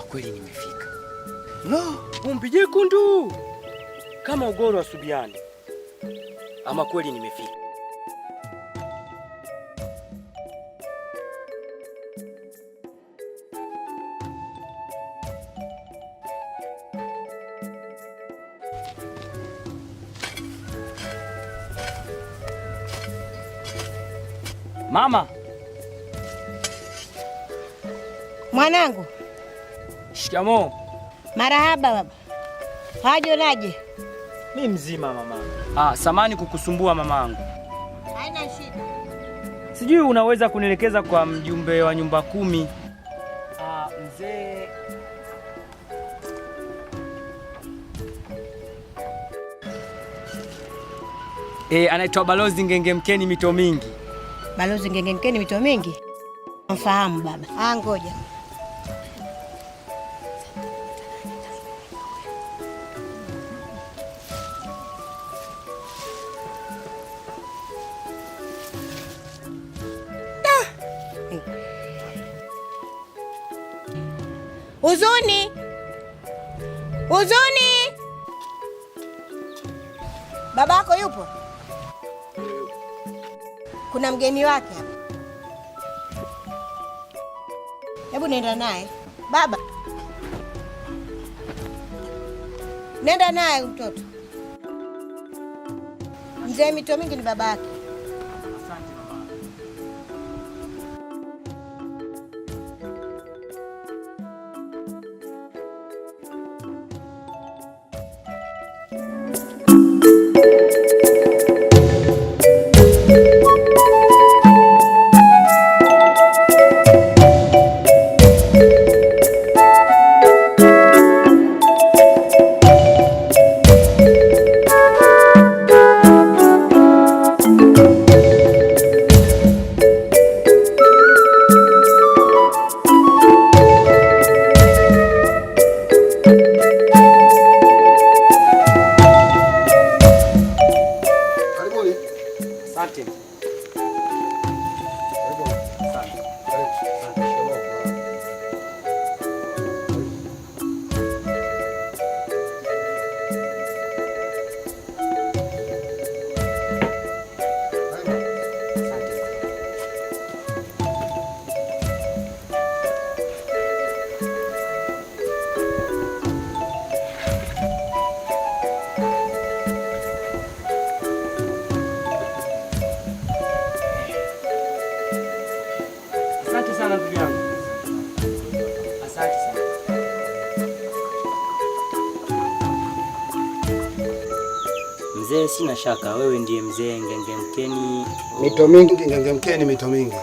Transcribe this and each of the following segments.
Ama kweli nimefika. No, vumbi jekundu kama ugoro wa Subiani. Ama kweli nimefika. Mama. Mwanangu. Shikamoo. Marahaba baba. Hajonaje? Mimi mzima mama. Samani kukusumbua mamangu. Haina shida. Sijui unaweza kunielekeza kwa mjumbe wa nyumba 10. Mzee anaitwa Balozi Ngengemkeni Mito Mingi. Balozi Ngengemkeni Mito Mingi? Mfahamu baba. Ngoja. Huzuni. Babako yupo? Kuna mgeni wake hapa. Hebu nenda naye. Baba. Nenda naye mtoto. Mzee Mito Mingi ni babake. Asante mama. Mzee, sina shaka wewe ndiye mzee Ngengemkeni Mito Mingi. Ngengemkeni Mito Mingi.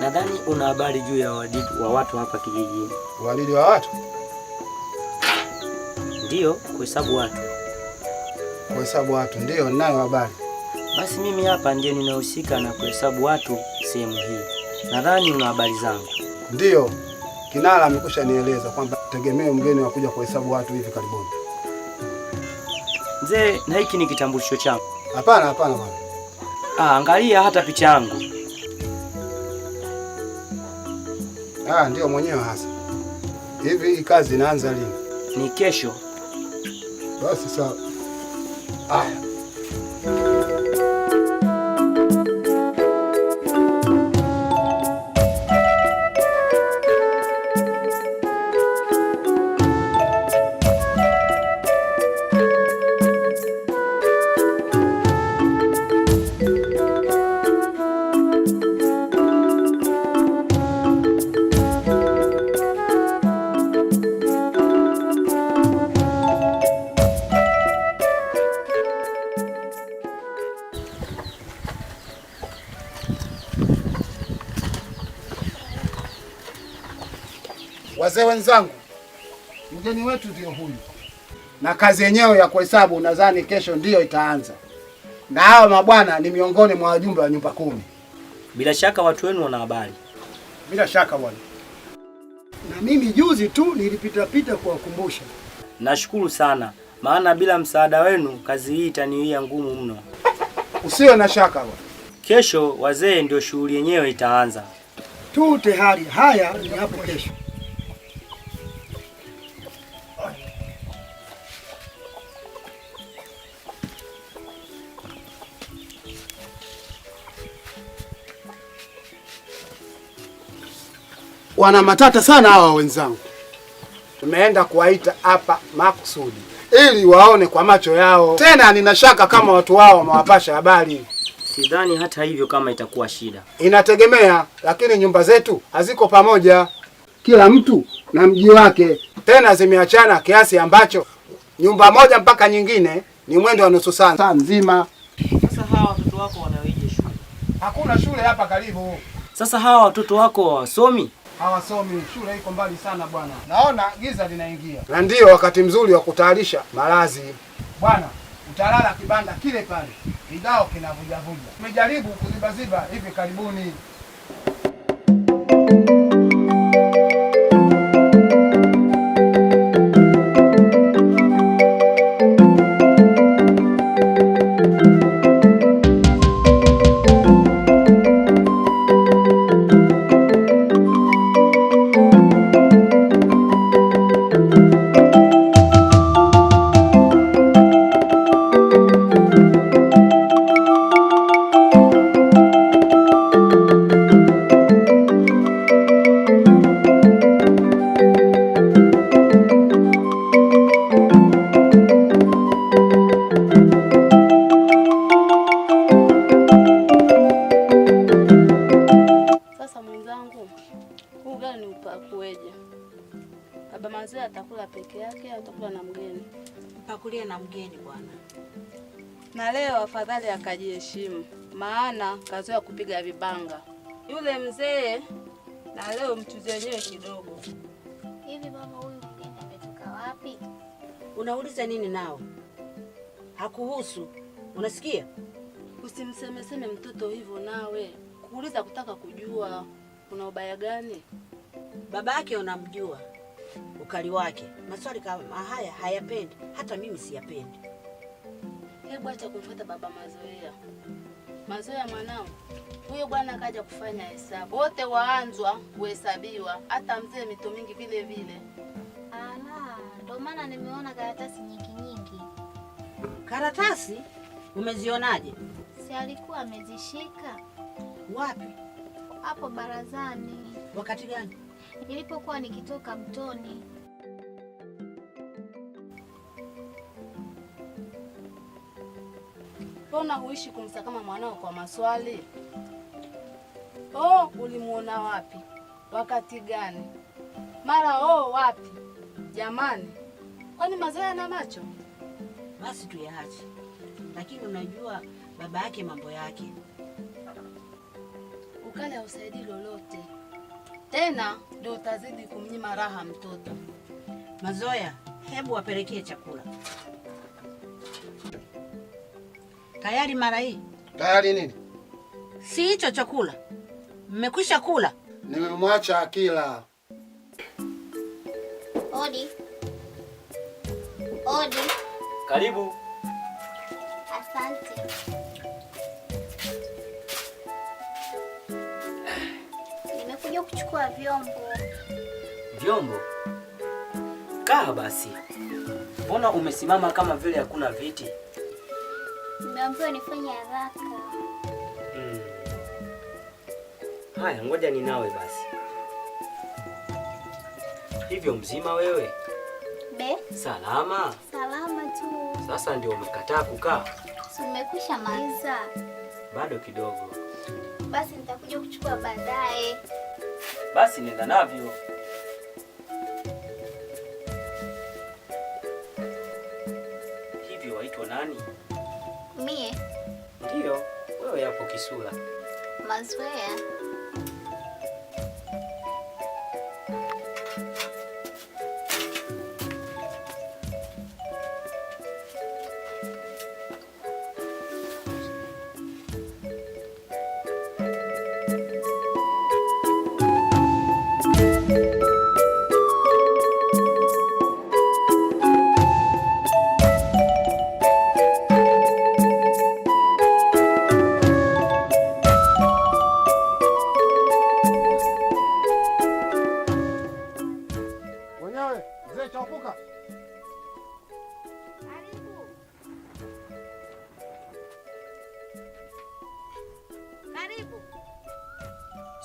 Nadhani una habari juu ya wadidi wa watu hapa kijijini. Wadidi wa watu? Ndiyo, kuhesabu watu. Kuhesabu watu, ndiyo, ninayo habari. Basi mimi hapa ndiye ninahusika na kuhesabu watu sehemu hii. Nadhani una habari zangu. Ndiyo, Kinara amekwisha nieleza kwamba tegemeo mgeni wa kuja kuhesabu watu hivi karibuni. Mzee, na hiki ni kitambulisho changu. Hapana bwana. Angalia hata picha yangu. Ndiyo mwenyewe hasa. Hivi hii kazi inaanza lini? Ni kesho. Basi sawa. Wazee wenzangu, mgeni wetu ndio huyu, na kazi yenyewe ya kuhesabu nadhani kesho ndiyo itaanza, na hao mabwana ni miongoni mwa wajumbe wa nyumba 10. Bila shaka watu wenu wana habari. Bila shaka bwana. Na mimi juzi tu nilipita kuwakumbusha. Nashukuru sana, maana bila msaada wenu kazi hii itaniwia ngumu mno. Usiwe na shaka bwana. Kesho wazee ndio shughuli yenyewe itaanza. tu tayari. Haya ni hapo kesho. Wana matata sana hawa wenzangu. Tumeenda kuwaita hapa makusudi ili waone kwa macho yao. Tena nina shaka kama watu wao wamewapasha habari. Sidhani hata hivyo kama itakuwa shida. Inategemea, lakini nyumba zetu haziko pamoja. Kila mtu na mji wake. Tena zimeachana kiasi ambacho nyumba moja mpaka nyingine ni mwendo wa nusu saa nzima. Sasa hawa watoto wako wanaoje shule? Hakuna shule hapa karibu. Sasa hawa watoto wako hawasomi? Hawasomi, shule iko mbali sana bwana. Naona giza linaingia. Na ndio wakati mzuri wa kutayarisha malazi. Bwana, utalala kibanda kile pale. Kigao kinavuja-vuja. Tumejaribu kuziba hivi karibuni. Baba Mazoea atakula peke yake au atakula na mgeni? Mpakulie na mgeni bwana. Na leo afadhali akajiheshimu, maana kazoea kupiga vibanga yule mzee, na leo mchuzi wenyewe kidogo. Hivi mama, huyu mgeni ametoka wapi? Unauliza nini nao? Hakuhusu. Unasikia? Usimsemeseme mtoto hivyo nawe. Kuuliza kutaka kujua kuna ubaya gani? Baba yake unamjua. Ukali wake. Maswali kama haya hayapendi. Hata mimi siyapendi. Hebu acha kumfuata Baba Mazoea. Mazoea mwanao. Huyo bwana kaja kufanya hesabu. Wote waanzwa kuhesabiwa. Hata mzee mito mingi vile vile. Ala, ndio maana nimeona karatasi nyingi. Karatasi? Umezionaje? Si alikuwa amezishika. Wapi? Hapo barazani. Wakati gani? Nilipokuwa nikitoka mtoni. Mbona huishi kumsakama mwanao kwa maswali? Oh, ulimuona wapi? Wakati gani? Mara wapi? Jamani, kwani Mazoea na macho? Basi tuyaache. Lakini unajua baba yake mambo yake. Ukale hausaidii lolote. Tena ndio utazidi kumnyima raha mtoto. Mazoea, hebu wapelekee chakula. Tayari mara hii? Tayari nini? Si hicho chakula. Mmekwisha kula? Nimemwacha akila. Odi. Odi. Karibu. Asante. Nimekuja kuchukua vyombo. Vyombo? Kaa basi. Mbona umesimama kama vile hakuna viti? Nimeambiwa nifanye haraka. Haya, ngoja ninawe basi. Hivyo mzima wewe? Be? Salama? Salama tu. Sasa ndio umekataa kukaa? Si umekwisha maliza? Bado kidogo. Basi nitakuja kuchukua baadaye. Basi nenda navyo. Hivyo waitwa nani? Mie? Ndio, wewe hapo Kisula. Mazoea.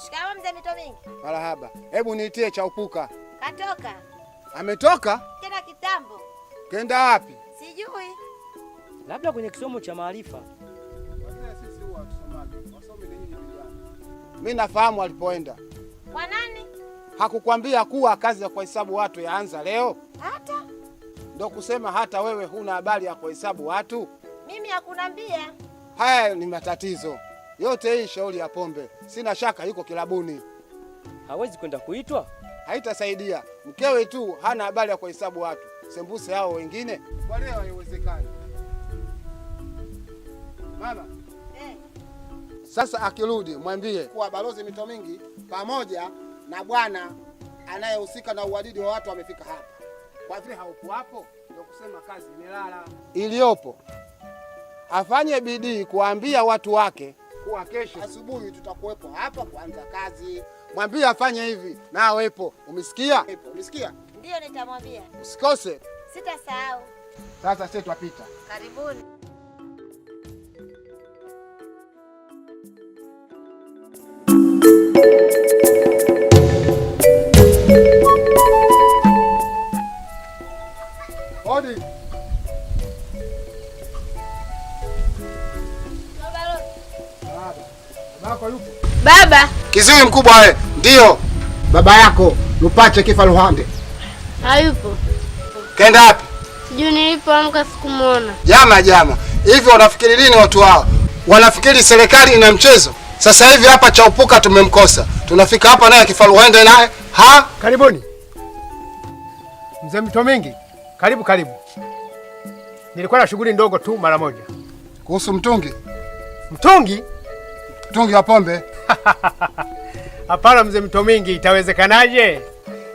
Shikamoo mzee Mitomingi. Marahaba. Hebu niitie Chaupuka. Katoka. Ametoka? Kenda kitambo. Kenda wapi? Sijui. Labda kwenye kisomo cha maarifa. Mimi nafahamu alipoenda. Kwa nani? Hakukwambia kuwa kazi ya kuhesabu watu yaanza leo? Hata? Ndio kusema hata wewe huna habari ya kuhesabu watu? Mimi hakunambia. Haya ni matatizo. Yote hii shauri ya pombe. Sina shaka yuko kilabuni. Hawezi kwenda kuitwa? Haitasaidia. Mkewe tu hana habari ya kuhesabu watu. Sembuse hao wengine. Kwa leo haiwezekani. Mama. Sasa akirudi mwambie kuwa Balozi Mitomingi pamoja na bwana anayehusika na uadidi wa watu wamefika hapa. Kwa vile haukuwapo ndio kusema kazi imelala. Iliyopo afanye bidii kuambia watu wake kuwa kesho asubuhi tutakuwepo hapa kuanza kazi. Mwambie afanye hivi na awepo. Umesikia? Umesikia? Ndio nitamwambia. Usikose. Sitasahau. Sasa sisi twapita. Karibuni. Hodi. Baba yupo? Baba. Kiziwi mkubwa wewe. Ndio. Baba yako Lupache Kifa Luhande. Hayupo. Kaenda wapi? Sijui nilipoamka sikumuona. Jama. Hivi wanafikiri nini watu hao? Wanafikiri serikali ina mchezo? Sasa hivi hapa Chaupuka tumemkosa. Tunafika hapa naye Kifa Luhande naye. Karibuni. Mzee Mitomingi. Karibu. Nilikuwa na shughuli ndogo tu mara moja. Kuhusu mtungi? Mtungi wa pombe. Hapana mzee Mitomingi, itawezekanaje?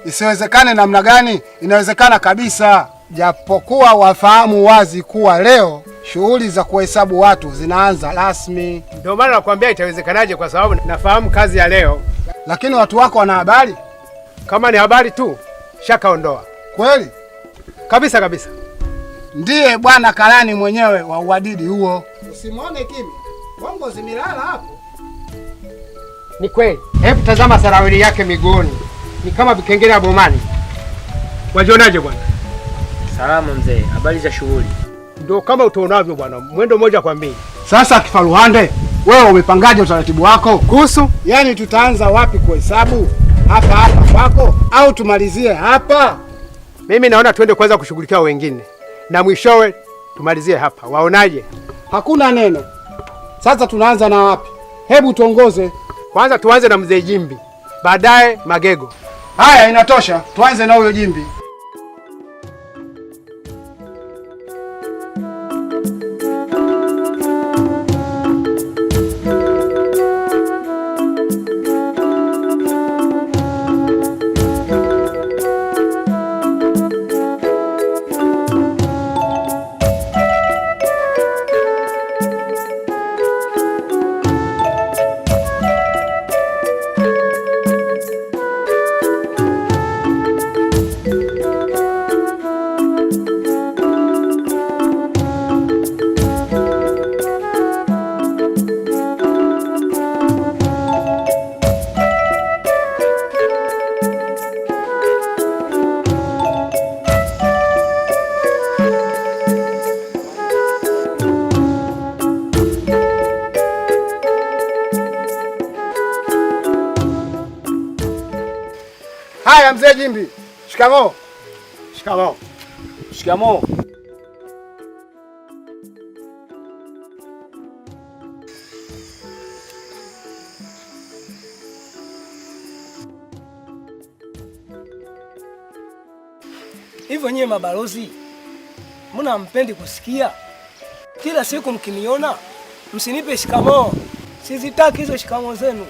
Isiwezekane namna gani? Inawezekana kabisa. Japokuwa wafahamu wazi kuwa leo shughuli za kuhesabu watu zinaanza rasmi. Ndio maana nakwambia itawezekanaje, kwa sababu nafahamu kazi ya leo. Lakini watu wako wana habari? Kama ni habari tu, shaka ondoa. Kweli? Kabisa. Ndiye bwana karani mwenyewe wa uadidi huo. Usimwone kimya. Bongo zimilala hapo. Ni kweli. Hebu tazama sarawili yake miguuni. Ni kama vikengele ya bomani. Wajionaje bwana? Salama mzee, habari za shughuli? Ndio kama utaonavyo bwana, mwendo moja kwa mbili. Sasa Kifa Luhande, wewe umepangaje utaratibu wako? Kuhusu? Yaani tutaanza wapi kuhesabu? Hapa kwako au tumalizie hapa? Mimi naona twende kwanza kushughulikia wengine na mwishowe tumalizie hapa. Waonaje? Hakuna neno. Sasa tunaanza na wapi? Hebu tuongoze. Kwanza tuanze na mzee Jimbi, baadaye Magego. Haya, inatosha. Tuanze na huyo Jimbi. Haya mzee Jimbi. Shikamoo. Shikamoo. Hivyo nyewe mabalozi, mbona hampendi kusikia? Kila siku mkiniona msinipe shikamoo. Sizitaki hizo shikamoo zenu.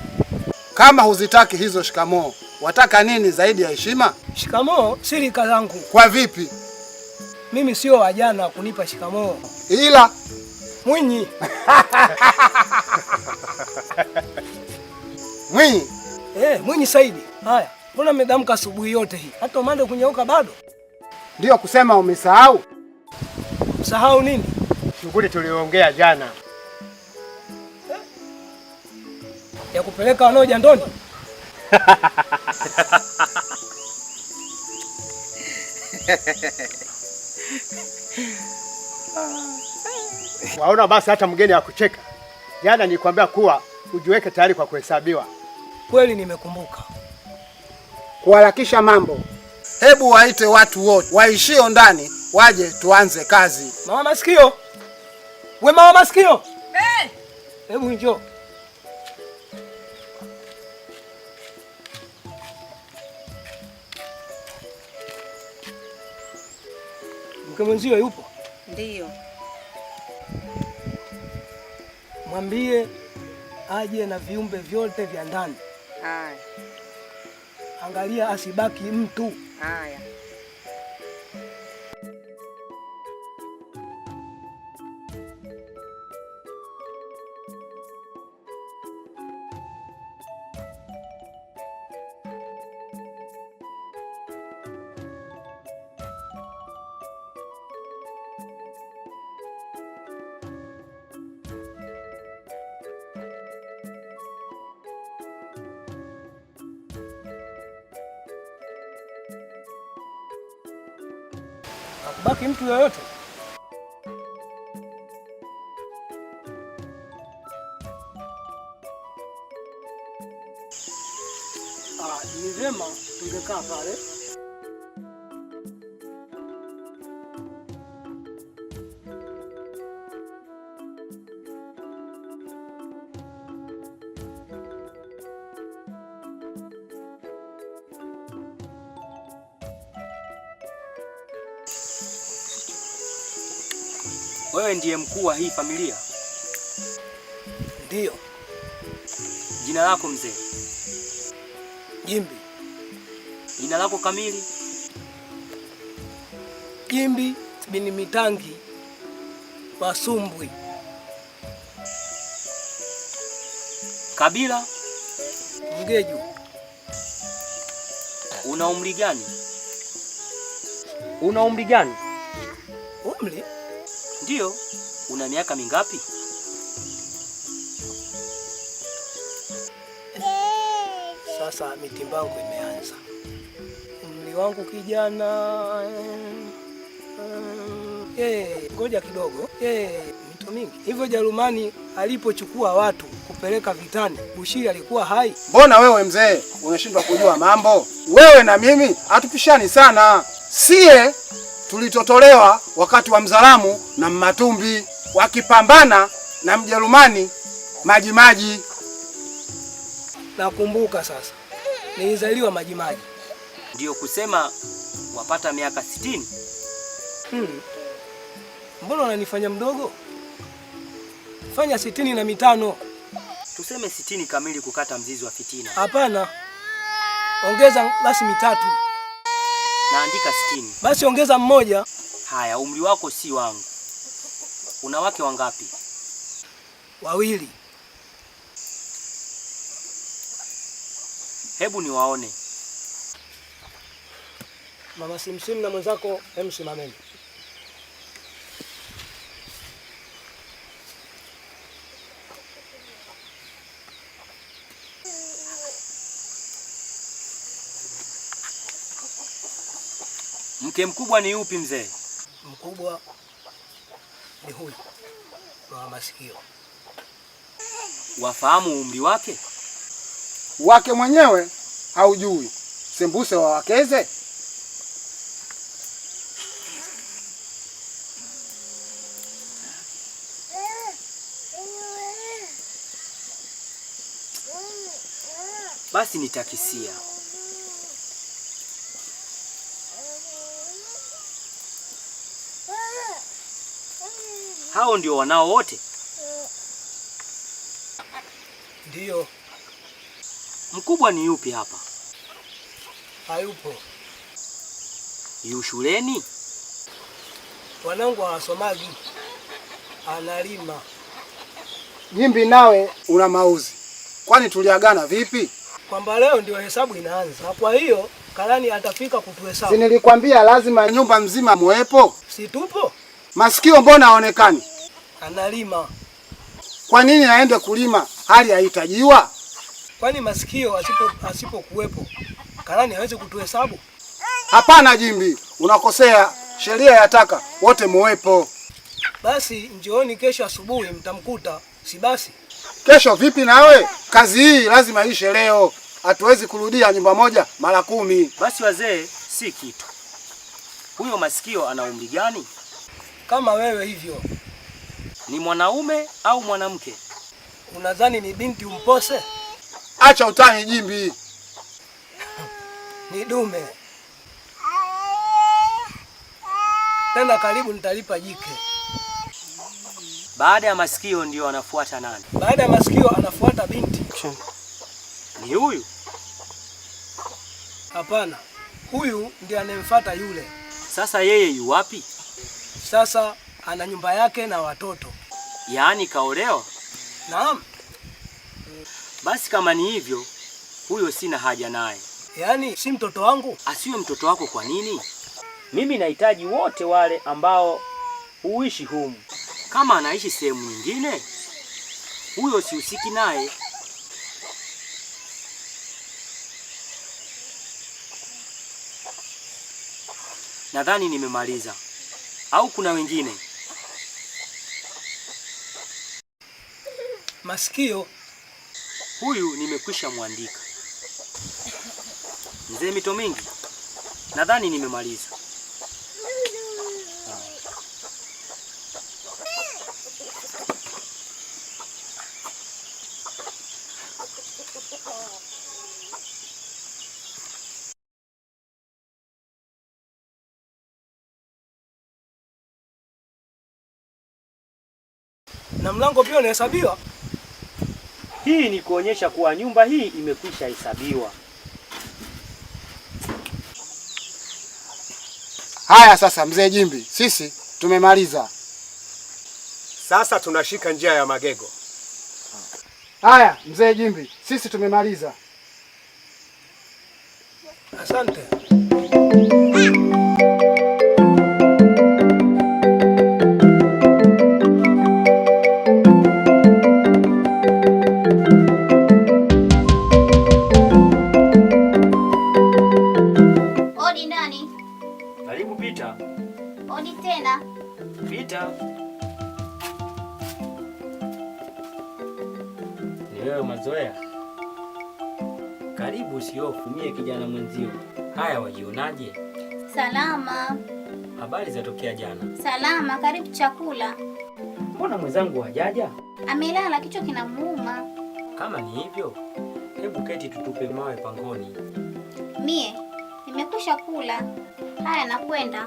Kama huzitaki hizo shikamoo, wataka nini zaidi ya heshima? Shikamoo si rika zangu. Kwa vipi? Mimi sio wajana kunipa shikamoo. Ila Mwinyi. Mwinyi? Mwinyi Saidi. Haya, mbona mmedamka asubuhi yote hii? Hata umande kunyauka bado? Ndio kusema umesahau? Msahau nini? Shughuli tuliongea jana. Ya kupeleka wanaoja ndoni? Waona basi hata mgeni akucheka. Jana nilikwambia kuwa ujiweke tayari kwa kuhesabiwa. Kweli nimekumbuka. Kuharakisha mambo. Hebu waite watu wote waishio ndani waje tuanze kazi. Mama Masikio. We Mama Masikio. Hebu njoo. Mke mwenzio yupo? Ndiyo. Mwambie aje na viumbe vyote vya ndani. Haya. Angalia asibaki mtu. Haya. Hakubaki mtu yoyote. Ni vyema tungekaa pale. Wewe ndiye mkuu wa hii familia? Ndiyo. Jina lako mzee? Jimbi. Jina lako kamili? Jimbi bin Mitangi Wasumbwi. Kabila? Mgeju. Una umri gani? Una umri gani? Umri? Ndiyo. Una miaka mingapi? Sasa mitimbangu imeanza. Umri wangu kijana. Ngoja kidogo. Mito mingi. Hivyo Jerumani alipochukua watu kupeleka vitani, Bushiri alikuwa hai. Mbona wewe mzee unashindwa kujua mambo? Wewe na mimi hatupishani sana. Sie tulitotolewa wakati wa Mzalamu na Mmatumbi wakipambana na Mjerumani Majimaji. Nakumbuka sasa. Nilizaliwa Majimaji. Ndio kusema wapata miaka 60? Mbona unanifanya mdogo? Fanya 65. Tuseme 60 kamili kukata mzizi wa fitina. Hapana. Ongeza basi 3. Naandika 60. Basi ongeza 1. Haya, umri wako si wangu. Una wake wangapi? 2. Hebu niwaone. Mama Simsim na mwenzako simameni. Mke mkubwa ni yupi mzee? Mkubwa ni huyu Mama Masikio. Wafahamu umri wake? Wake mwenyewe haujui. Sembuse wa wakeze. Basi nitakisia. Hao ndio wanao wote? Ndio. Mkubwa ni yupi hapa? Hayupo. Yu shuleni? Wanangu hawasomagi. Analima. Jimbi nawe una mauzi. Kwani tuliagana vipi? Kwamba leo ndio hesabu inaanza. Na kwa hiyo Karani atafika kutuhesabu. Si nilikwambia lazima nyumba mzima muwepo? Si tupo? Masikio mbona haonekani? Analima. Kwa nini aende kulima hali haitajiwa? Kwani Masikio asipokuwepo karani hawezi kutuhesabu? Hapana Jimbi, unakosea. Sheria yataka wote muwepo. Basi njooni kesho asubuhi mtamkuta, si basi? Kesho vipi nawe? Kazi hii lazima ishe leo. Hatuwezi kurudia nyumba moja mara 10. Basi wazee, si kitu. Huyo Masikio ana umri gani? Kama wewe hivyo. Ni mwanaume au mwanamke? Unadhani ni binti umpose? Acha utani Jimbi. Ni dume. Tena karibu nitalipa jike. Baada ya Masikio ndio anafuata nani? Baada ya Masikio anafuata binti. Ni huyu? Hapana. Huyu ndiye anemfuata yule. Sasa yeye yu wapi? Sasa ana nyumba yake na watoto. Yaani kaolewa? Naam. Basi kama ni hivyo, huyo sina haja naye. Yaani si mtoto wangu? Asiwe mtoto wako kwa nini? Mimi nahitaji wote wale ambao huishi humu. Kama anaishi sehemu nyingine, huyo sihusiki naye. Nadhani nimemaliza. Au kuna wengine? Masikio huyu nimekwisha mwandika. Mzee Mito Mingi, nadhani nimemaliza. Na mlango pia unahesabiwa? Hii ni kuonyesha kuwa nyumba hii imekwisha hesabiwa. Haya sasa mzee Jimbi, sisi tumemaliza. Sasa tunashika njia ya Magego. Haya mzee Jimbi, sisi tumemaliza. Asante. Odi ndani. Karibu pita. Odi tena. Pita. Ni wewe Mazoea? Karibu, usiofu, mie kijana mwenzio. Haya, wajionaje? Salama. Habari zatokea jana? Salama, karibu chakula. Mbona mwenzangu hajaja? Amelala, kichwa kinamuuma. Kama ni hivyo, hebu keti tutupe mawe pangoni. Mie nimekwisha kula. Haya, nakwenda.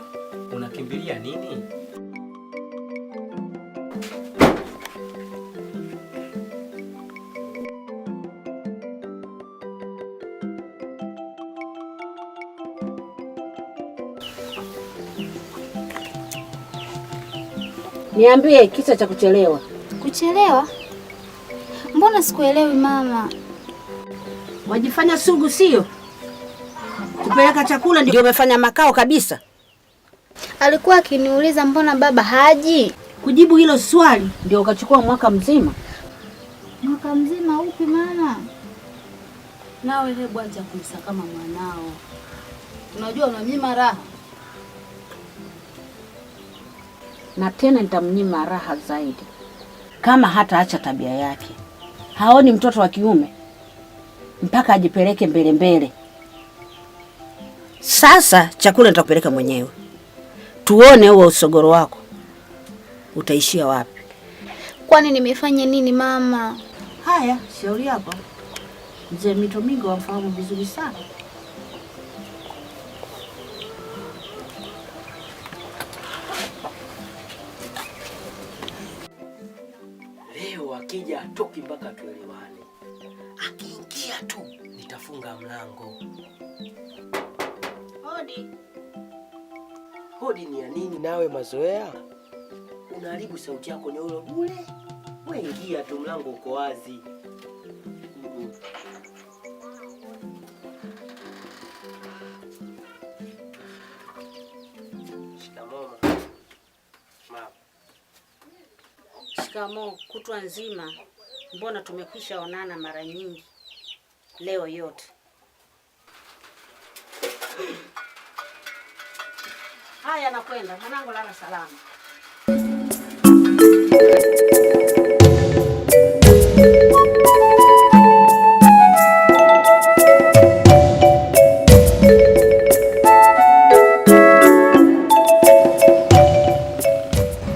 Unakimbilia nini? Niambie kisa cha kuchelewa. Kuchelewa? Mbona sikuelewi mama? Wajifanya sugu sio? Kupeleka chakula ndio umefanya makao kabisa. Alikuwa akiniuliza mbona baba haji? Kujibu hilo swali ndio ukachukua mwaka mzima. Mwaka mzima upi mama? Nawe hebu acha kumsakama mwanao. Unajua unamnyima raha. Na tena nitamnyima raha zaidi kama hata acha tabia yake. Haoni mtoto wa kiume mpaka ajipeleke mbele mbele. Sasa chakula nitakupeleka mwenyewe. Tuone huo usogoro wako utaishia wapi. Kwani nimefanya nini mama? Haya, shauri yako. Mzee Mito Mingi wamfahamu vizuri sana. Leo akija atoki mpaka tuelewane. Akiingia tu nitafunga mlango. Hodi. Hodi ni ya nini nawe Mazoea? Unaharibu sauti yako ni ule bure. Wewe ingia tu, mlango uko wazi. Shikamoo. Mama. Shikamoo. Kutwa nzima. Mbona tumekwisha onana mara nyingi? leo yote. Haya, nakwenda mwanangu, lala salama.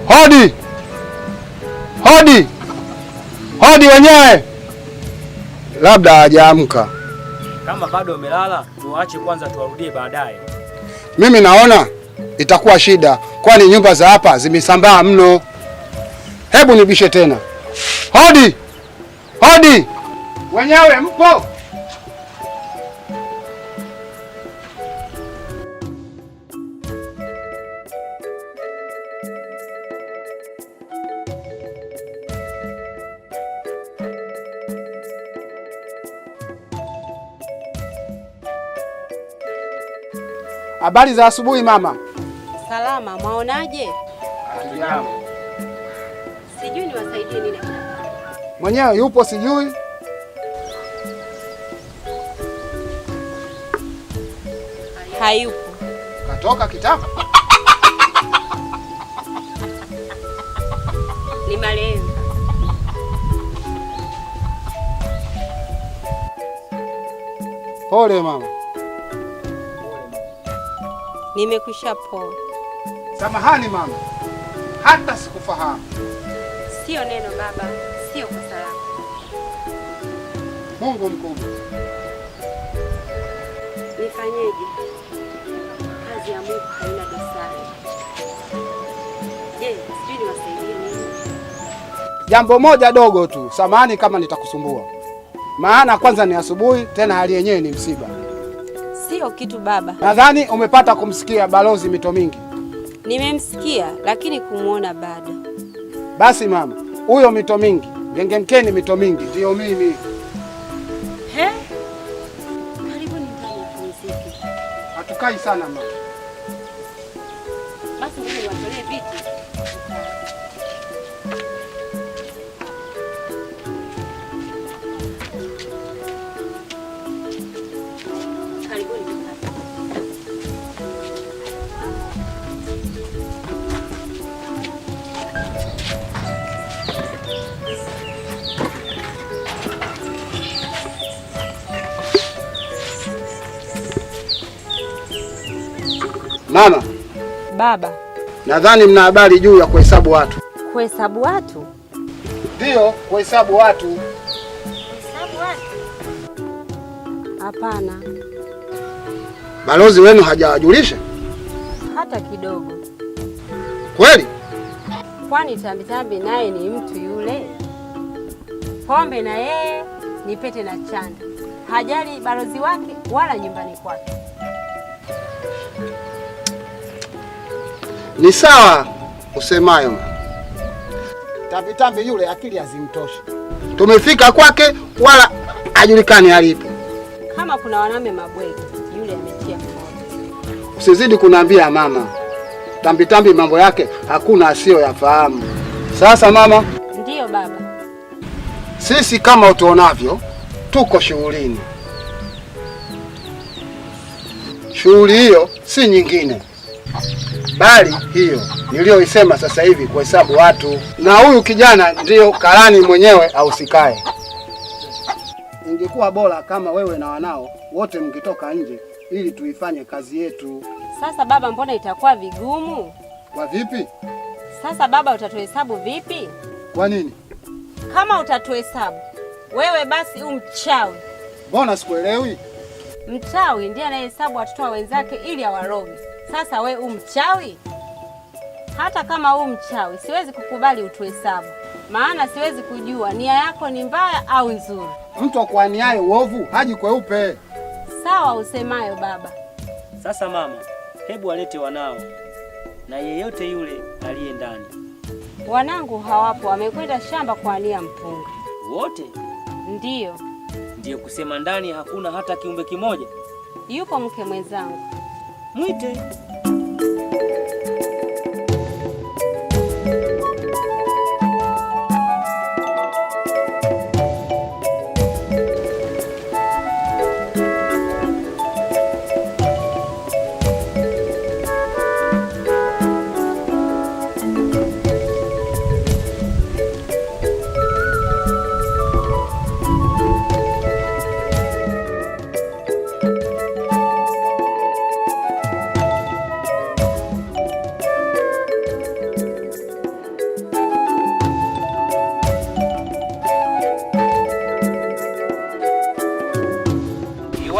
Hodi! Hodi! Hodi wenyewe! Labda hajaamka. Kama bado umelala, tuache kwanza tuwarudie baadaye. Mimi naona itakuwa shida, kwani nyumba za hapa zimesambaa mno. Hebu nibishe tena. Hodi! Hodi! Wenyewe mpo? Habari za asubuhi mama. Salama, mwaonaje? Hatujambo. Sijui niwasaidie nini. Mwenyewe yupo sijui. Hayupo. Katoka kitapa. Ni marehemu. Pole mama. Nimekwisha poa. Samahani mama, hata sikufahamu. Sio neno baba, sio kosa lako. Mungu mkubwa. Nifanyeje? Kazi ya Mungu haina dosari. Je, sijui niwasaidie nini? Jambo moja dogo tu, samahani kama nitakusumbua. Maana kwanza ni asubuhi, tena hali yenyewe ni msiba. Sio kitu baba. Nadhani umepata kumsikia Balozi Mito Mingi. Nimemsikia lakini kumuona bado. Basi mama, huyo Mito Mingi, Gengemkeni Mito Mingi ndio mimi. He? Karibuni ndani mapumzike. Hatukai sana mama. Basi mimi niwatolee viti. Mama. Baba. Nadhani mna habari juu ya kuhesabu watu. Kuhesabu watu? Ndio, kuhesabu watu. Kuhesabu watu? Hapana. Balozi wenu hajawajulisha? Hata kidogo. Kweli? Kwani Tambitambi naye ni mtu yule? Pombe na yeye ni pete na chanda. Hajali balozi wake wala nyumbani kwake. Ni sawa usemayo. Tambitambi yule akili hazimtoshi. Tumefika kwake wala hajulikani alipo. Kama kuna wanaume mabwege, yule ametia mmoja. Usizidi kuniambia mama. Tambitambi mambo yake hakuna asiyoyafahamu. Sasa mama. Ndiyo baba. Sisi kama utuonavyo tuko shughulini. Shughuli hiyo si nyingine, bali hiyo niliyoisema sasa hivi, kuhesabu watu. Na huyu kijana ndiyo karani mwenyewe ahusikaye. Ingekuwa bora kama wewe na wanao wote mkitoka nje ili tuifanye kazi yetu. Sasa baba, mbona itakuwa vigumu? Kwa vipi? Sasa baba, utatuhesabu vipi? Kwa nini? Kama utatuhesabu wewe, basi mchawi. Mbona sikuelewi? Mchawi ndiye anayehesabu watoto wa wenzake ili awaroge. Sasa we mchawi? Hata kama mchawi, siwezi kukubali utuhesabu. Maana siwezi kujua nia yako ni mbaya au nzuri. Mtu akwaniaye uovu haji kweupe. Sawa usemayo baba. Sasa mama, hebu walete wanao na yeyote yule aliye ndani. Wanangu hawapo, wamekwenda shamba kuania mpunga. Wote? Ndiyo. Ndiyo kusema ndani hakuna hata kiumbe kimoja? Yupo mke mwenzangu. Mwite.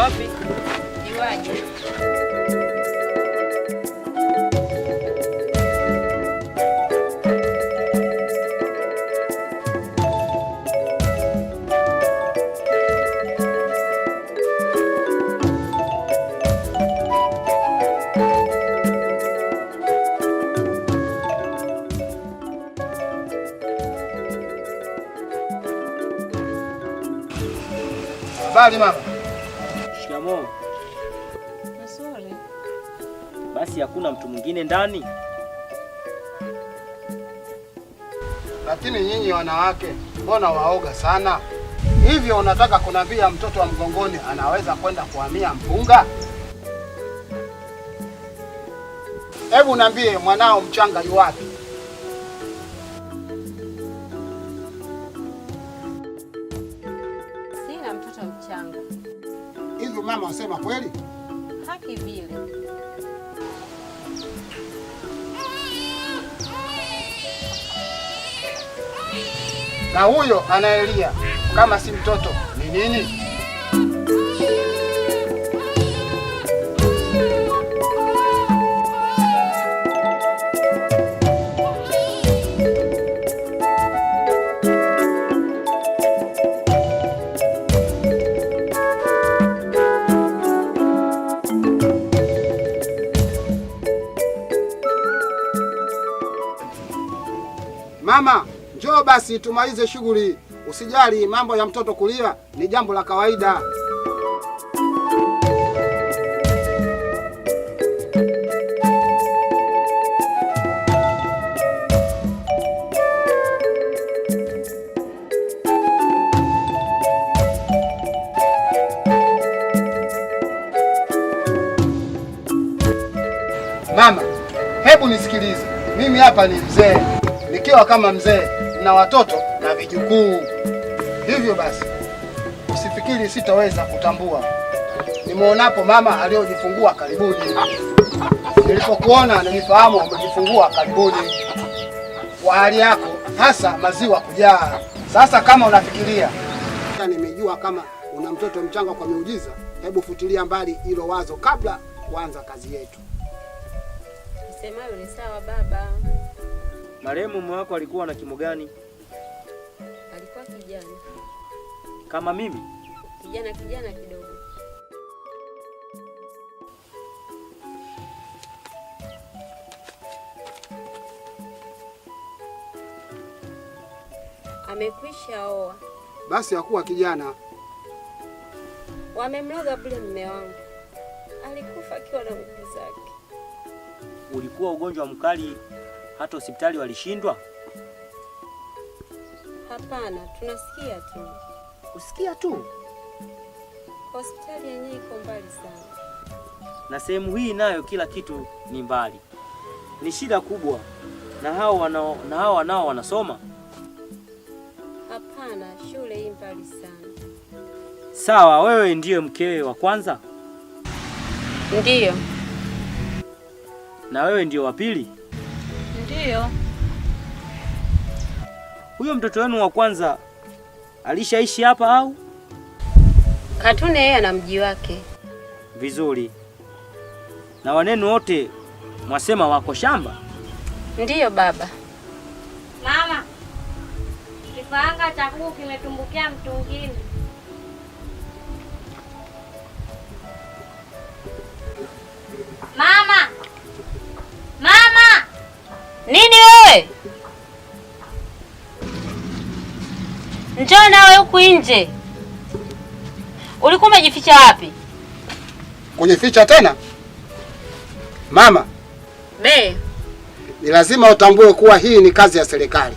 wapi? Iwaje? Habari mama. Shikamoo. Nzuri. Basi hakuna mtu mwingine ndani? Lakini nyinyi wanawake mbona waoga sana? Hivyo unataka kunambia mtoto wa mgongoni anaweza kwenda kuhamia mpunga? Hebu niambie mwanao mchanga yu wapi? Sina mtoto mchanga. Hivyo mama wasema kweli? Haki vile. Na huyo anaelia kama si mtoto ni nini? Mama, njoo basi tumalize shughuli. Usijali, mambo ya mtoto kulia ni jambo la kawaida. Mama, hebu nisikilize. Mimi hapa ni mzee. Nikiwa kama mzee na watoto na vijukuu. Hivyo basi usifikiri sitaweza kutambua. Nimeonapo mama aliyojifungua karibuni. Nilipokuona nilifahamu umejifungua karibuni. Kwa hali yako hasa maziwa kujaa. Sasa kama unafikiria nimejua kama una mtoto mchanga kwa miujiza, hebu futilia mbali hilo wazo kabla kuanza kazi yetu. Semayo ni sawa baba. Marehemu mume wako alikuwa na kimo gani? Alikuwa kijana. Kama mimi? Kijana kidogo. Amekwisha oa. Basi hakuwa kijana. Wamemloga bure mume wangu. Alikufa akiwa na nguvu zake. Ulikuwa ugonjwa mkali hata hospitali walishindwa? Hapana, tunasikia tu. Kusikia tu? Hospitali yenyewe iko mbali sana. Na sehemu hii nayo kila kitu ni mbali. Ni shida kubwa. Na hao wanao wanasoma? Hapana, shule hii mbali sana. Sawa, wewe ndiye mkewe wa kwanza? Ndiyo. Na wewe ndiyo wa pili? Ndiyo. Huyo mtoto wenu wa kwanza alishaishi hapa au? Katune yeye ana mji wake. Vizuri. Na wanenu wote mwasema wako shamba? Ndiyo baba. Mama, kifaranga cha kuku kimetumbukia mtungini. Mama! Mama! Nini wewe? Njoo nawe huku nje. Ulikuwa umejificha wapi? Kujificha tena? Mama, ni lazima utambue kuwa hii ni kazi ya serikali.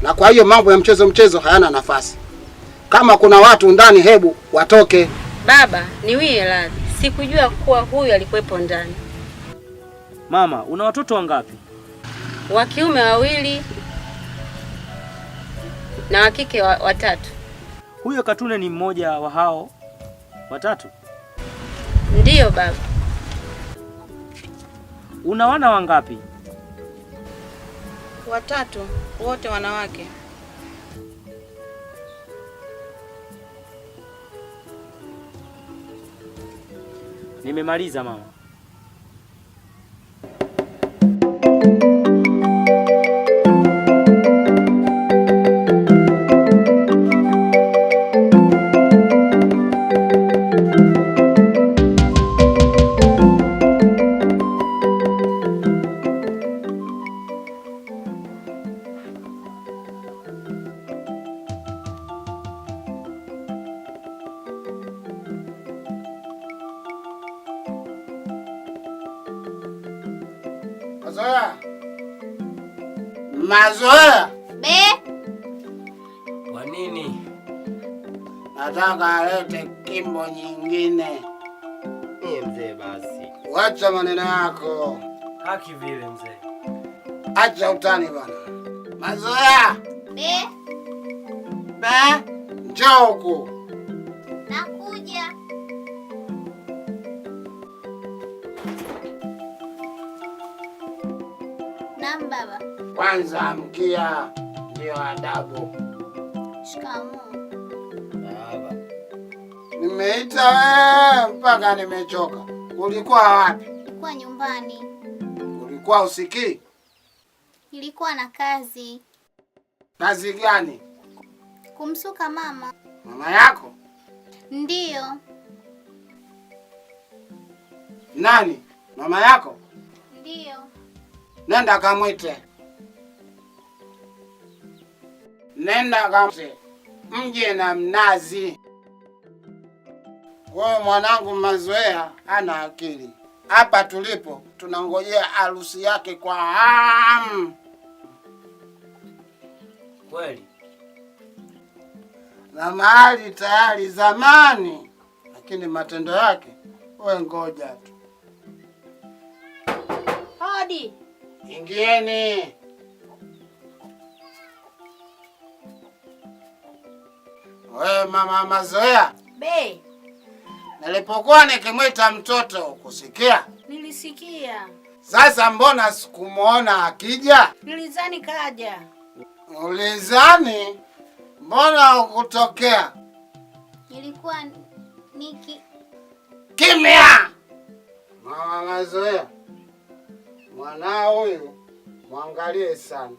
Na kwa hiyo mambo ya mchezo hayana nafasi. Kama kuna watu ndani hebu watoke. Baba, niwie radhi. Sikujua kuwa huyu alikuwepo ndani. Mama, una watoto wangapi? Wa kiume 2 na wa kike 3. Huyo Katune ni mmoja wa hao 3? Ndiyo baba. Una wana wangapi? 3, wote wanawake. Nimemaliza mama. Mazoea. Be. Kwa nini? Nataka alete kimbo nyingine. Mzee basi. Wacha maneno yako. Haki vile mzee. Acha utani bwana. Mazoea. Be. Be. Njoo huku. Nakuja. Naam baba. Kwanza amkia, ndio adabu. Shikamoo. Baba. Nimeita wewe mpaka nimechoka. Ulikuwa wapi? Nilikuwa nyumbani. Ulikuwa usikii? Nilikuwa na kazi. Kazi gani? Kumsuka mama. Mama yako? Ndiyo. Nani? Mama yako? Ndiyo. Nenda kamwite. Nenda kamwite. Mje na mnazi. Wewe mwanangu Mazoea hana akili. Hapa tulipo tunangojea harusi yake kwa hamu. Kweli? Na mahali tayari zamani, lakini matendo yake wewe ngoja tu. Hodi. Ingieni. Wewe mama Mazoea. Be. Nilipokuwa nikimwita mtoto kusikia? Nilisikia. Sasa mbona sikumuona akija? Nilizani kaja. Ulizani? Mbona ukutokea? Nilikuwa niki. Kimya! Mama Mazoea. Mwanao huyu mwangalie sana.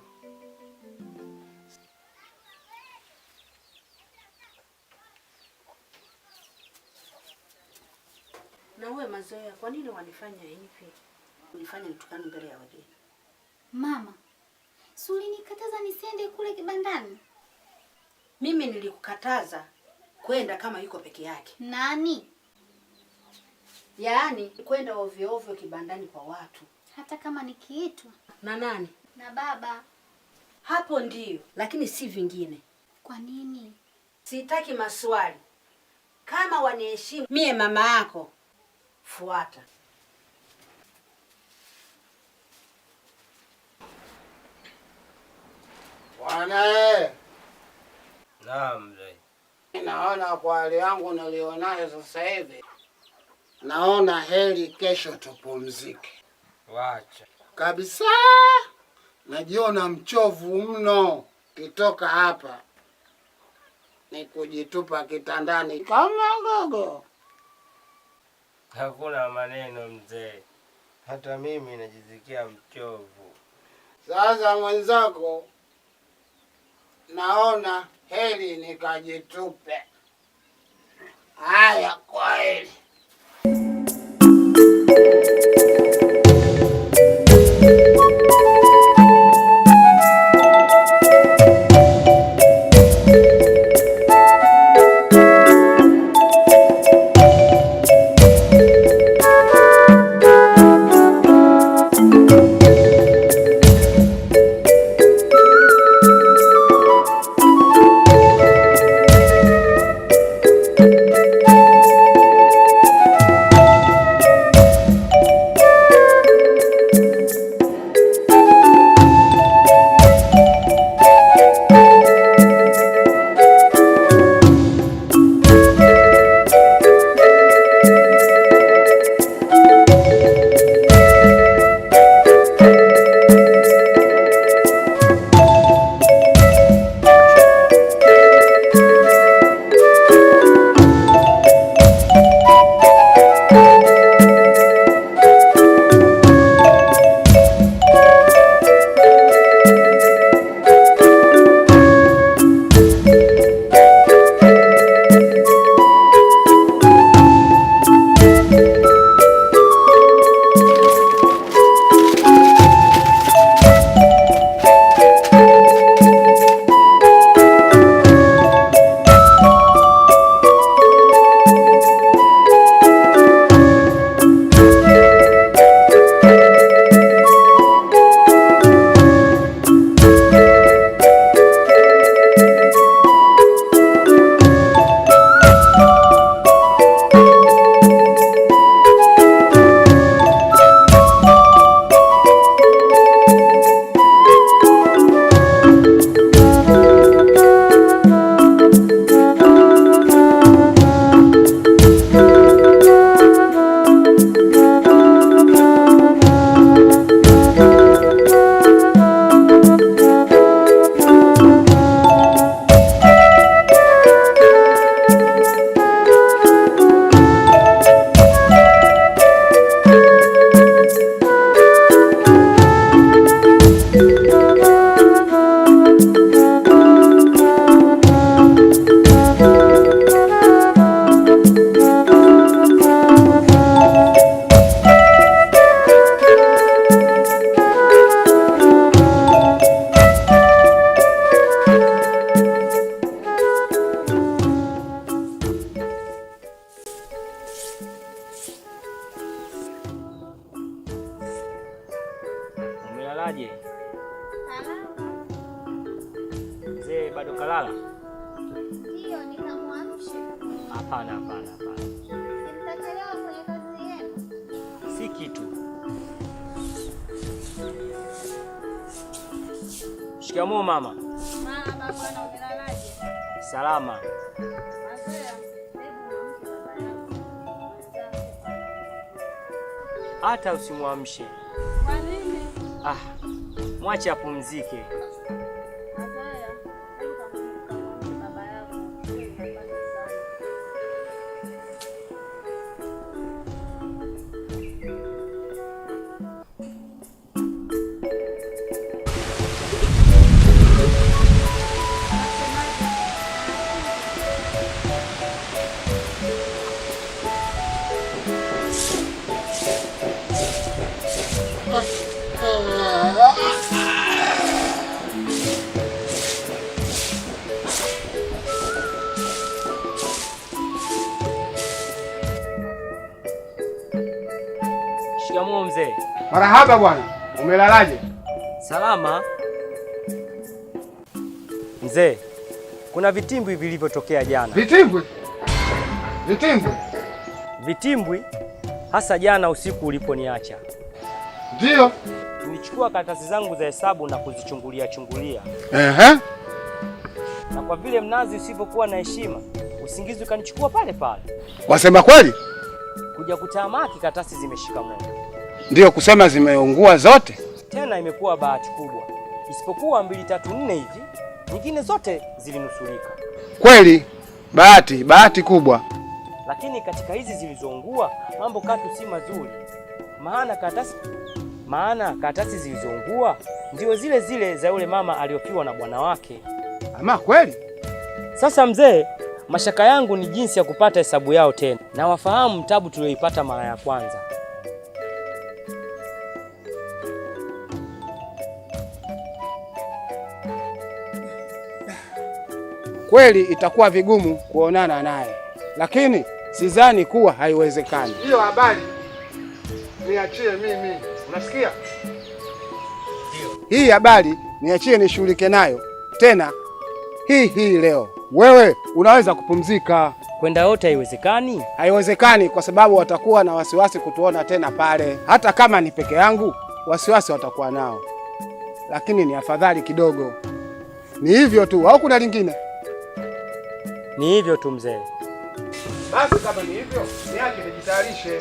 Na wewe Mazoea, kwa nini wanifanya hivi? Unifanya nitukane mbele ya wageni. Mama, si ulinikataza nisiende kule kibandani? Mimi nilikukataza kwenda kama yuko peke yake. Nani? Yaani kwenda ovyo ovyo kibandani kwa watu. Hata kama nikiitwa. Na nani? Na baba. Hapo ndiyo, lakini si vingine. Kwa nini? Sitaki maswali. Kama waniheshimu mie mama yako, fuata. Bwana. Naam mzee. Naona kwa hali yangu nilionayo sasa hivi, naona heri kesho tupumzike. Wacha. Kabisa. Najiona mchovu mno. Kitoka hapa ni kujitupa kitandani kama gogo. Hakuna maneno mzee. Hata mimi najisikia mchovu. Sasa mwenzako, naona heri nikajitupe. Haya, kwaheri. umelalaje? Mzee bado kalala? Ndio, nikamwamsha. Hapana. Simtachelewa kwenye kazi yenu. Si kitu. Shikamoo mama. Mama bwana, umelalaje? Salama. Mazoea, hebu mwamshe baba yako. Hata usimwamshe. Kwa nini? Mwache apumzike. Mazoea, hebu kamwamshe baba yako. Shikamoo mzee. Marahaba bwana, umelalaje? Salama. Mzee, kuna vitimbwi vilivyotokea jana. Vitimbwi? Vitimbwi hasa jana usiku uliponiacha. Ndio. Nilichukua karatasi zangu za hesabu na kuzichungulia. Na kwa vile mnazi usipokuwa na heshima, usingizi ukanichukua pale pale. Wasema kweli? Kuja kutamaki karatasi zimeshika moto. Ndio kusema zimeungua zote? Tena imekuwa bahati kubwa. Isipokuwa 2, 3, 4 hivi, nyingine zote zilinusurika. Kweli, bahati kubwa. Lakini katika hizi zilizoungua, mambo katu si mazuri. Maana karatasi zilizoungua ndio zile zile za yule mama aliyofiwa na bwana wake. Ama kweli? Sasa mzee, mashaka yangu ni jinsi ya kupata hesabu yao tena. Na wafahamu tabu tulioipata mara ya kwanza. Kweli itakuwa vigumu kuonana naye, lakini sidhani kuwa haiwezekani. Hiyo habari niachie mimi, unasikia? Hii habari niachie nishughulike nayo tena hii leo. Wewe unaweza kupumzika. Kwenda yote haiwezekani? Haiwezekani kwa sababu watakuwa na wasiwasi kutuona tena pale. Hata kama ni peke yangu, wasiwasi watakuwa nao, lakini ni afadhali kidogo. Ni hivyo tu, au kuna lingine? Ni hivyo tu mzee. Basi kama ni hivyo, niache nijitayarishe.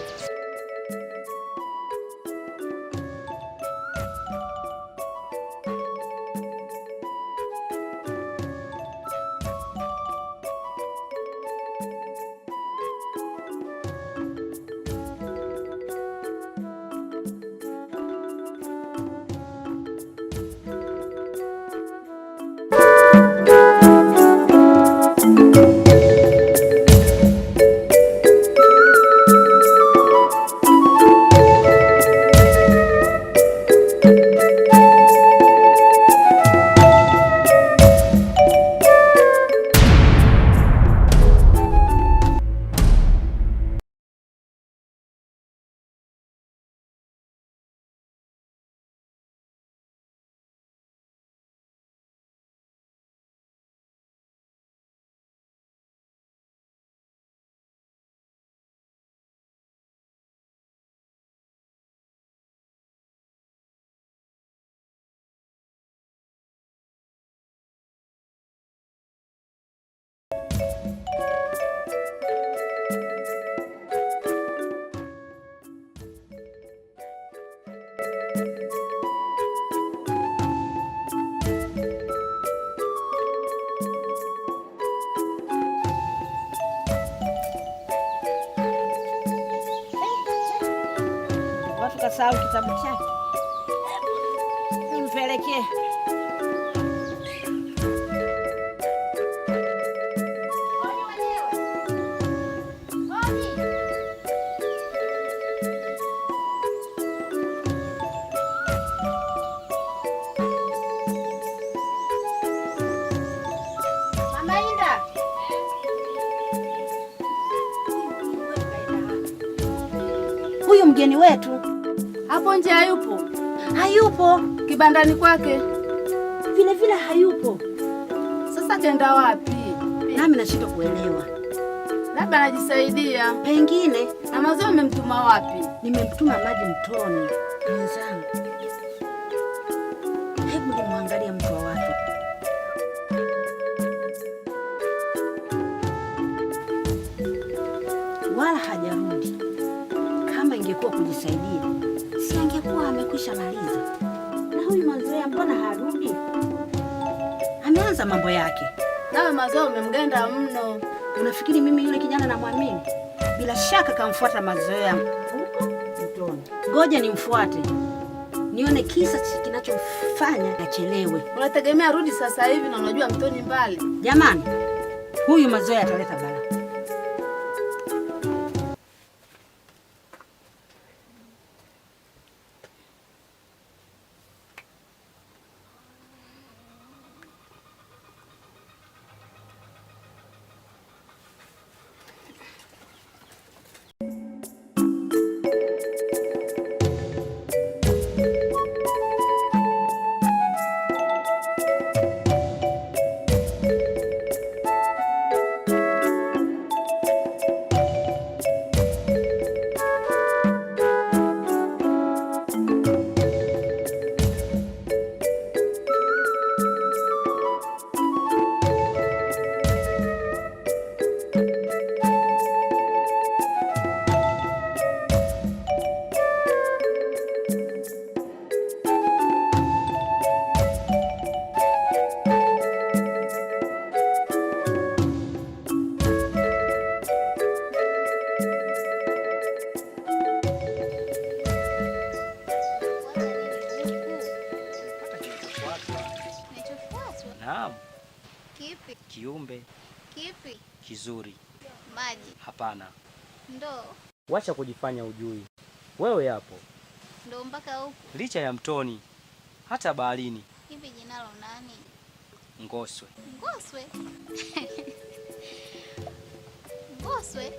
Kasahau kitabu chake. Nimpelekee. Mama Inda. Huyu mgeni wetu hapo nje hayupo. Hayupo kibandani kwake, vile vile hayupo. Sasa kenda wapi? Nami nashindwa kuelewa. Labda anajisaidia Pengine. Na Mazoea umemtuma wapi? Nimemtuma maji mtoni mwenzangu. Hebu nimwangalie mtu wa watu. Wala hajarudi. Kama ingekuwa kujisaidia, si angekuwa amekwisha maliza. Na huyu Mazoea mbona harudi? Ameanza mambo yake. Nawe Mazoea umemgenda mno. Unafikiri mimi yule kijana namwamini? Bila shaka kamfuata Mazoea huko mtoni. Ngoja nimfuate, nione kisa kinachomfanya achelewe. Unategemea rudi sasa hivi na unajua mtoni mbali? Jamani, huyu Mazoea ataleta balaa. Naam. Kipi? Kiumbe. Kipi? Kizuri. Maji. Hapana. Ndoo. Wacha kujifanya ujui. Wewe hapo. Ndoo mpaka huku. Licha ya mtoni, hata baharini. Hivi jinalo nani? Ngoswe. Ngoswe? Ngoswe?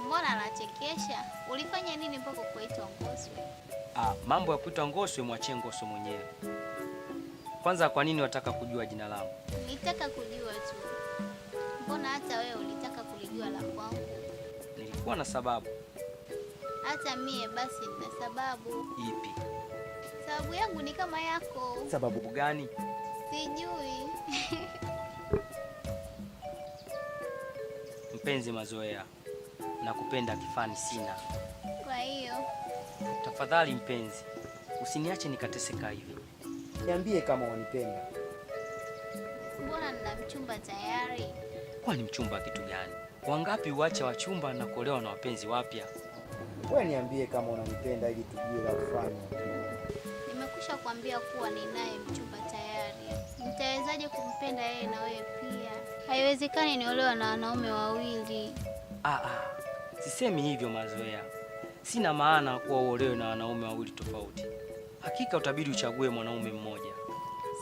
Mbona anachekesha? Ulifanya nini mpaka kuitwa Ngoswe? Mambo ya kuitwa Ngoswe mwachie Ngoswe mwenyewe. Kwanza kwa nini wataka kujua jina langu? Nilitaka kujua tu. Mbona hata wewe ulitaka kulijua la kwangu? Nilikuwa na sababu. Hata mie basi nina sababu. Ipi? Sababu yangu ni kama yako. Sababu gani? Sijui. Mpenzi Mazoea, nakupenda kifani sina. Kwa hiyo tafadhali mpenzi, usiniache nikateseka hivi. Niambie kama wanipenda. Mbona nina mchumba tayari? Kwani mchumba kitu gani? Wangapi uache wachumba na kuolewa na wapenzi wapya? Wewe niambie kama unanipenda ili tujue la kufanya. Nimekwisha kuambia kuwa ninaye mchumba tayari. Nitawezaje kumpenda yeye na wewe pia? Haiwezekani niolewa na wanaume wawili. Sisemi hivyo Mazoea. Sina maana kuwa uolewe na wanaume wawili tofauti. Hakika utabidi uchague mwanaume mmoja.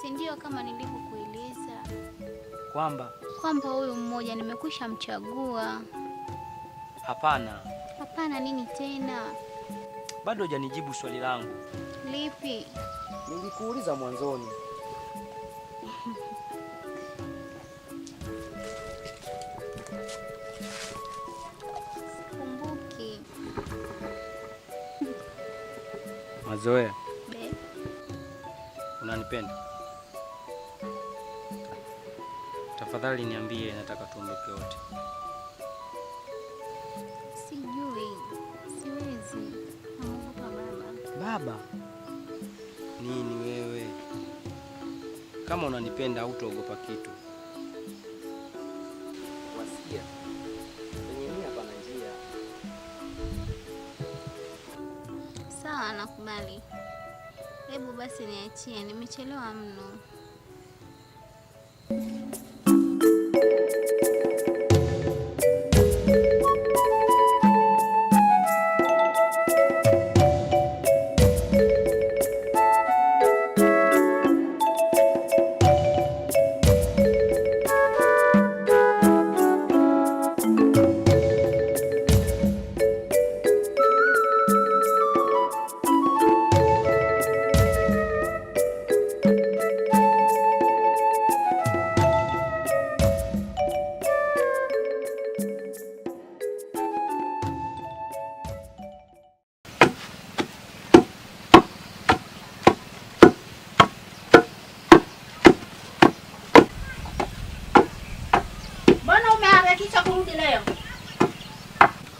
Si ndio kama nilivyokueleza? Kwamba huyu mmoja nimekwisha mchagua. Hapana. Hapana nini tena? Bado hujanijibu swali langu. Lipi? Nilikuuliza mwanzoni. Kumbuki. Mazoea. Be. Unanipenda? Tafadhali niambie, nataka tuondoke wote. Sijui. Siwezi. Naogopa baba. Baba? Nini wewe? Kama unanipenda hutaogopa kitu. Wasikia? Kwenye nia pana njia. Sawa, nakubali. Hebu basi niachie, nimechelewa mno.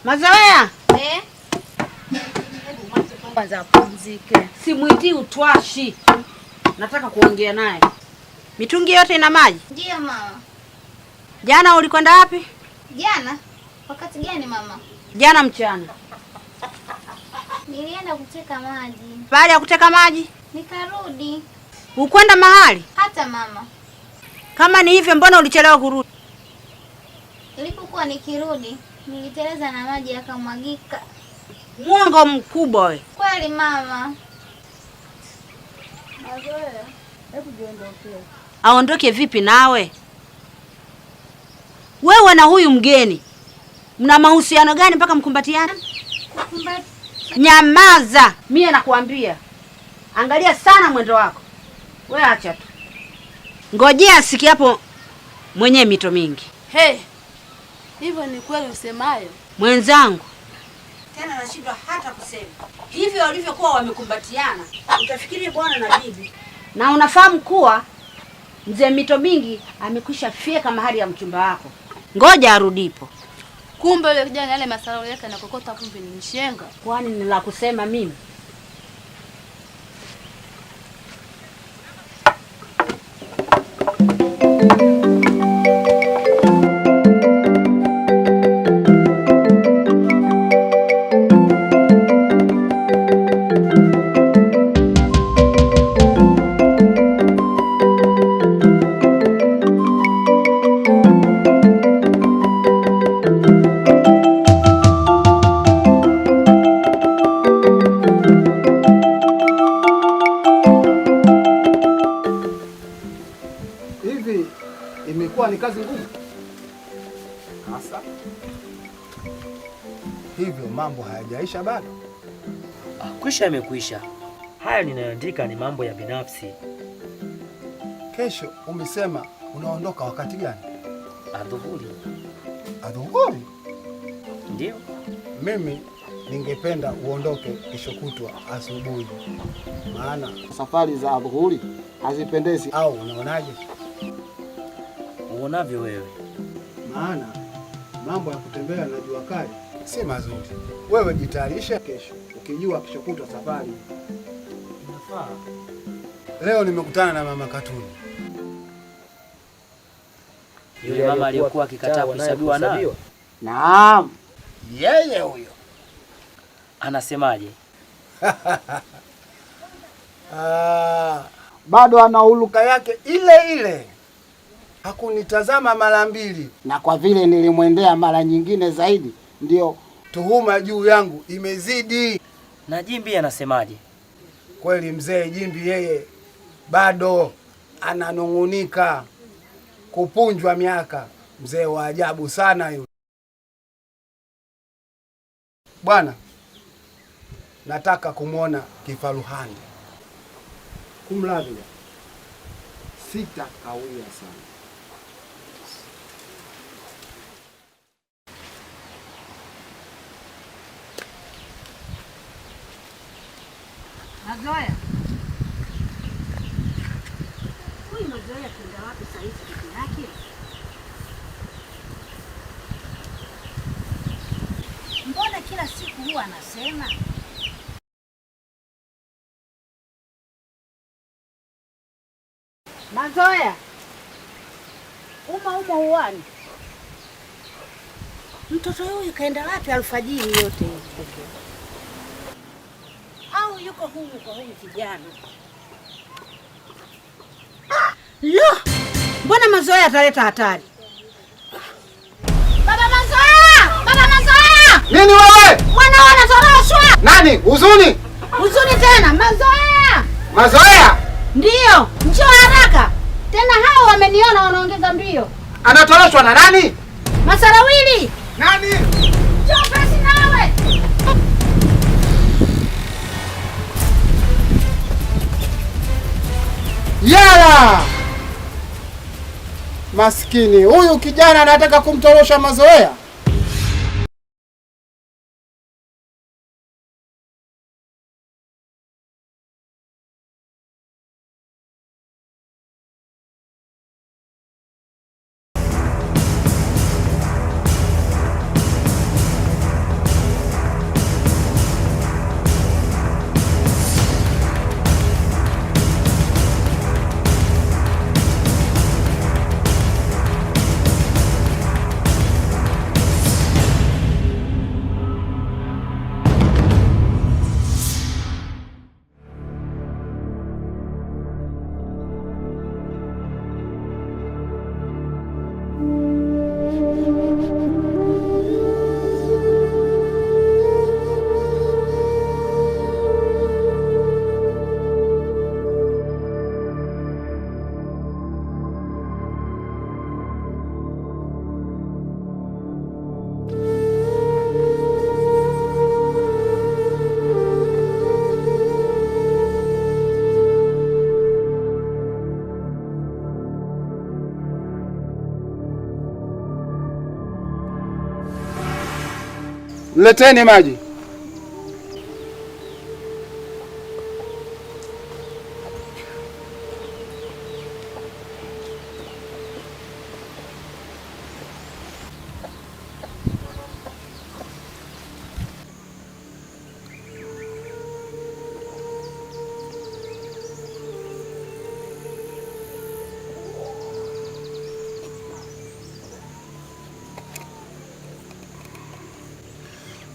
Mazoea. Kwanza apumzike. Simuitii utwashi. Nataka kuongea naye. Mitungi yote ina maji? Ndio mama. Jana ulikwenda wapi? Jana? Wakati gani mama? Jana mchana. Nilienda kuteka maji. Baada ya kuteka maji? Nikarudi. Ukwenda mahali? Hata mama. Kama ni hivyo mbona ulichelewa kurudi? Nilipokuwa nikirudi, niliteleza na maji yakamwagika. Mwongo mkubwa we. Kweli mama. Mazoea. Hebu jiondoke. Aondoke vipi nawe? Wewe na huyu mgeni mna mahusiano gani mpaka mkumbatiana? Nyamaza, mie nakuambia. Angalia sana mwendo wako. Wewe acha tu. Ngojea sikia hapo mwenye mito mingi. Hey. Hivyo ni kweli usemayo? Mwenzangu. Tena nashindwa hata kusema. Hivyo walivyokuwa wamekumbatiana, utafikiri bwana na bibi. Na unafahamu kuwa mzee mito mingi amekwisha fyeka mahali ya mchumba wako. Ngoja arudipo. Kumbe yule kijana yale masala yake na kokota kumbe ni mshenga. Kwani ni la kusema mimi? Hivi imekuwa ni kazi ngumu hasa? Hivyo mambo hayajaisha bado? Kwisha yamekwisha. Haya ninayoandika ni mambo ya binafsi. Kesho umesema unaondoka wakati gani? Adhuhuri. Adhuhuri? Ndio. Mimi ningependa uondoke kesho kutwa asubuhi, maana safari za adhuhuri hazipendezi. Au unaonaje? Uonavyo wewe. Maana mambo ya kutembea na jua kali si mazuri. Wewe jitayarishe kesho, ukijua kesho kutwa safari. Inafaa. Leo nimekutana na mama Katuni. Yule mama aliyokuwa akikataa kuhesabiwa nayo? Naam. Yeye huyo. Anasemaje? Bado ana huluka yake ile ile. Hakunitazama mara mbili, na kwa vile nilimwendea mara nyingine zaidi, ndio tuhuma juu yangu imezidi. Na Jimbi anasemaje? Kweli mzee Jimbi yeye bado ananung'unika kupunjwa miaka. Mzee wa ajabu sana yule. Bwana, nataka kumwona Kifaruhani. Kumradhi. Sitakawia sana. Mazoea. Huyu Mazoea kenda wapi saa hizi peke yake? Mbona kila siku huwa anasema? Mazoea. Uma uani. Mtoto huyu kaenda wapi alfajiri yote hiyo? Au yuko humu kwa huyu kijana? Lo! Mbona Mazoea ataleta hatari? Baba Mazoea! Baba Mazoea! Nini wewe? Mwana wanatoroshwa! Nani? Huzuni? Huzuni tena, Mazoea! Mazoea? Ndiyo, njoo haraka. Tena hao wameniona wanaongeza mbio. Anatoroshwa na nani? Masarawili! Nani? Njoo basi nawe. Yala! Maskini, huyu kijana anataka kumtorosha Mazoea. Leteni maji.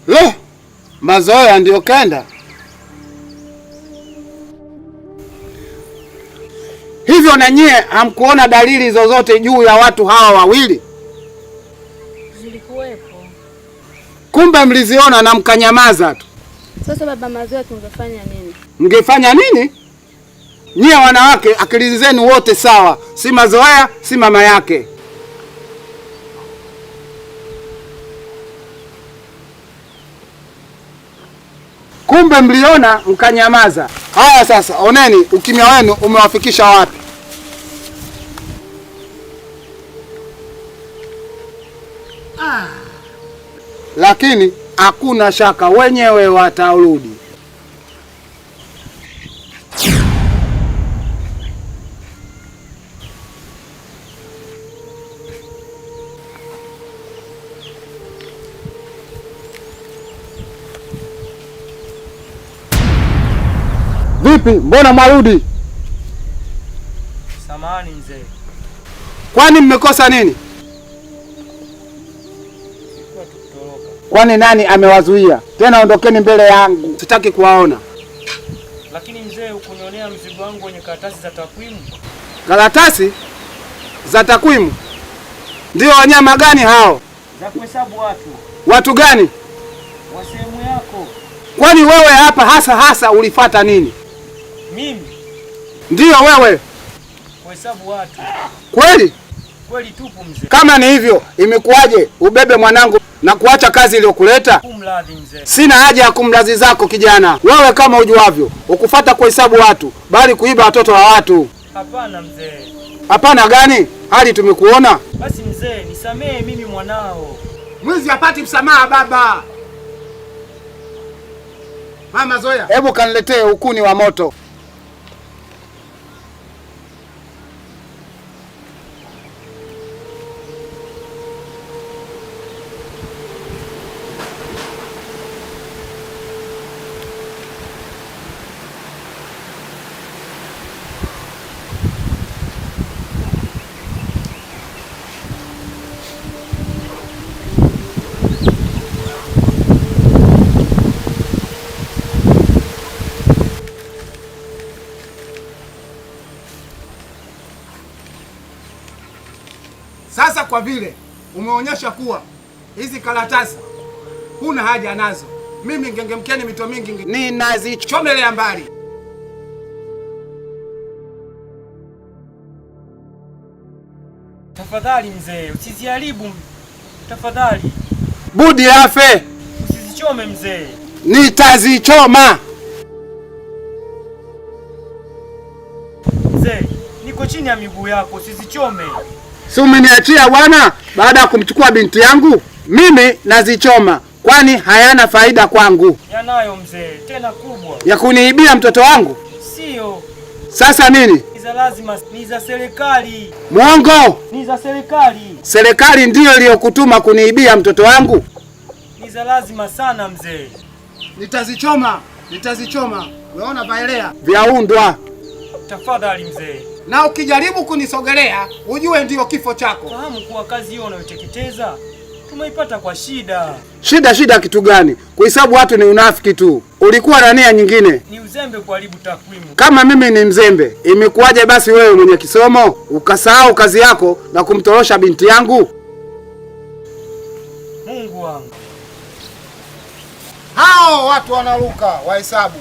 Lo, Mazoea ndio kenda hivyo. Na nyie hamkuona dalili zozote juu ya watu hawa wawili? Zilikuwepo. Kumbe mliziona na mkanyamaza tu. Sasa baba Mazoea, tungefanya nini? Mngefanya nini? Nyie wanawake akili zenu wote sawa, si Mazoea si mama yake. Kumbe mliona mkanyamaza. Haya sasa, oneni ukimya wenu umewafikisha wapi. Lakini hakuna shaka wenyewe watarudi. Vipi, mbona mwarudi? Samahani mzee. Kwani mmekosa nini? Kwani nani amewazuia? Tena ondokeni mbele yangu, sitaki kuwaona. Lakini mzee, ukunionea mzigo wangu wenye karatasi za takwimu. Karatasi za takwimu? Ndio wanyama gani hao? Za kuhesabu watu. Watu gani? Wa sehemu yako. Kwani wewe hapa hasa ulifata nini? Mimi? Ndiyo wewe. Kuhesabu watu. Kweli? Kweli tupu mzee. Kama ni hivyo, imekuwaje ubebe mwanangu na kuacha kazi iliyokuleta? Kumradhi mzee. Sina haja ya kumlazi zako kijana. Wewe kama ujuavyo, ukufata kuhesabu watu, bali kuiba watoto wa watu. Hapana mzee. Hapana gani? Hali tumekuona. Basi mzee, nisamehe mimi mwanao. Mwizi hapati msamaha baba. Mama Zoea, hebu kaniletee ukuni wa moto. Sasa kwa vile umeonyesha kuwa hizi karatasi huna haja nazo, mimi ngengemkeni mito mingi ninazichomelea mbali. Tafadhali mzee, usiziharibu. Tafadhali. Budi afe. Usizichome mzee. Nitazichoma. Mzee, niko chini ya miguu yako, usizichome. Si umeniachia bwana baada ya kumchukua binti yangu? Mimi nazichoma, kwani hayana faida kwangu. Yanayo mzee, tena kubwa. Ya kuniibia mtoto wangu? Sio. Sasa nini? Ni za lazima, ni za serikali. Mwongo. Ni za serikali. Serikali ndiyo iliyokutuma kuniibia mtoto wangu? Ni za lazima sana mzee. Nitazichoma, nitazichoma. Unaona vaelea vyaundwa. Tafadhali mzee. Na ukijaribu kunisogelea, ujue ndiyo kifo chako. Fahamu kuwa kazi hiyo unayoteketeza tumeipata kwa shida. Shida kitu gani? Kuhesabu watu ni unafiki tu. Ulikuwa na nia nyingine. Ni uzembe kuharibu takwimu. Kama mimi ni mzembe, imekuwaje basi wewe mwenye kisomo ukasahau kazi yako na kumtorosha binti yangu? Mungu wangu. Hao watu wanaruka wahesabu.